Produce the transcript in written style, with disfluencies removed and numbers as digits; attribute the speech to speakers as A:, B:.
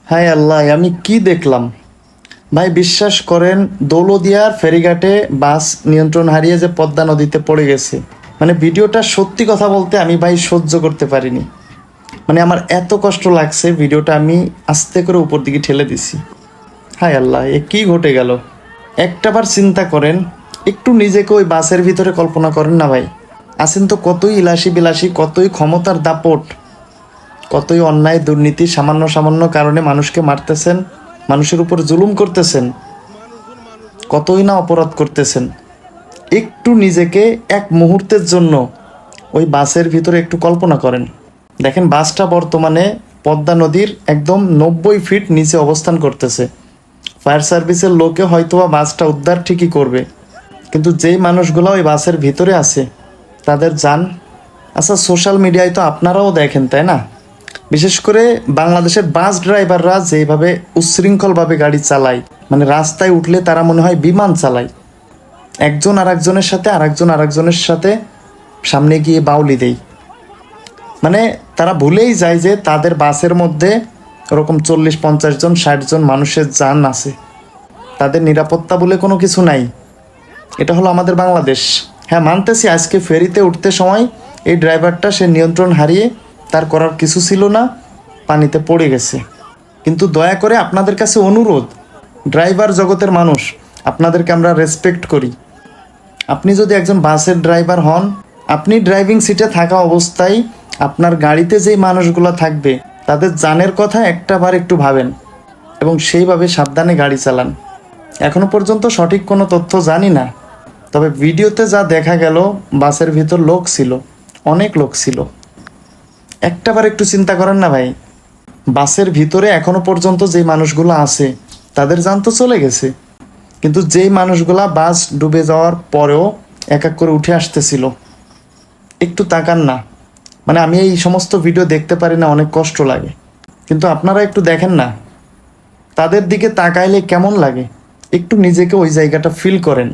A: হায় আল্লাহ, আমি কি দেখলাম ভাই! বিশ্বাস করেন, দৌলতদিয়ার ফেরিঘাটে বাস নিয়ন্ত্রণ হারিয়ে যে পদ্মা নদীতে পড়ে গেছে, মানে ভিডিওটা সত্যি কথা বলতে আমি ভাই সহ্য করতে পারিনি। মানে আমার এত কষ্ট লাগছে, ভিডিওটা আমি আস্তে করে উপর দিকে ঠেলে দিছি। হায় আল্লাহ, এ কি ঘটে গেল! একটাবার চিন্তা করেন, একটু নিজেকে ওই বাসের ভিতরে কল্পনা করেন না ভাই। আছেন তো কতই ইলাসী বিলাসী, কতই ক্ষমতার দাপট, কতই অন্যায় দুর্নীতি, সামান্য সামান্য কারণে মানুষকে মারতেছেন, মানুষের উপর জুলুম করতেছেন, কতই না অপরাধ করতেছেন। একটু নিজেকে এক মুহূর্তের জন্য ওই বাসের ভিতরে একটু কল্পনা করেন। দেখেন, বাসটা বর্তমানে পদ্মা নদীর একদম 90 ফিট নিচে অবস্থান করতেছে। ফায়ার সার্ভিসের লোকে হয়তোবা বাসটা উদ্ধার ঠিকই করবে, কিন্তু যেই মানুষগুলো ওই বাসের ভিতরে আছে তাদের যান। আচ্ছা, সোশ্যাল মিডিয়ায় তো আপনারাও দেখেন, তাই না? বিশেষ করে বাংলাদেশের বাস ড্রাইভাররা যেভাবে উচ্ছৃঙ্খলভাবে গাড়ি চালায়, মানে রাস্তায় উঠলে তারা মনে হয় বিমান চালায়। একজন আরেকজনের সাথে সামনে গিয়ে বাউলি দেয়। মানে তারা ভুলেই যায় যে তাদের বাসের মধ্যে ওরকম 40-50 জন 60 জন মানুষের যান আছে, তাদের নিরাপত্তা বলে কোনো কিছু নাই। এটা হলো আমাদের বাংলাদেশ। হ্যাঁ, মানতেছি আজকে ফেরিতে উঠতে সময় এই ড্রাইভারটা সে নিয়ন্ত্রণ হারিয়ে, তার করার কিছু ছিল না, পানিতে পড়ে গেছে। কিন্তু দয়া করে আপনাদের কাছে অনুরোধ, ড্রাইভার জগতের মানুষ, আপনাদেরকে আমরা রেসপেক্ট করি। আপনি যদি একজন বাসের ড্রাইভার হন, আপনি ড্রাইভিং সিটে থাকা অবস্থায় আপনার গাড়িতে যেই মানুষগুলো থাকবে তাদের জানের কথা একটাবার একটু ভাবেন এবং সেইভাবে সাবধানে গাড়ি চালান। এখনো পর্যন্ত সঠিক কোনো তথ্য জানি না, তবে ভিডিওতে যা দেখা গেল, বাসের ভিতর লোক ছিল, অনেক লোক ছিল। একটাবার একটু চিন্তা করেন না ভাই। বাসের ভিতরে এখনো পর্যন্ত যেই মানুষগুলো আছে তাদের জান তো চলে গেছে, কিন্তু যেই মানুষগুলা বাস ডুবে যাওয়ার পরেও এক এক করে উঠে আসতেছিল, একটু তাকান না। মানে আমি এই সমস্ত ভিডিও দেখতে পারি না, অনেক কষ্ট লাগে, কিন্তু আপনারা একটু দেখেন না, তাদের দিকে তাকাইলে কেমন লাগে। একটু নিজেকে ওই জায়গাটা ফিল করেন।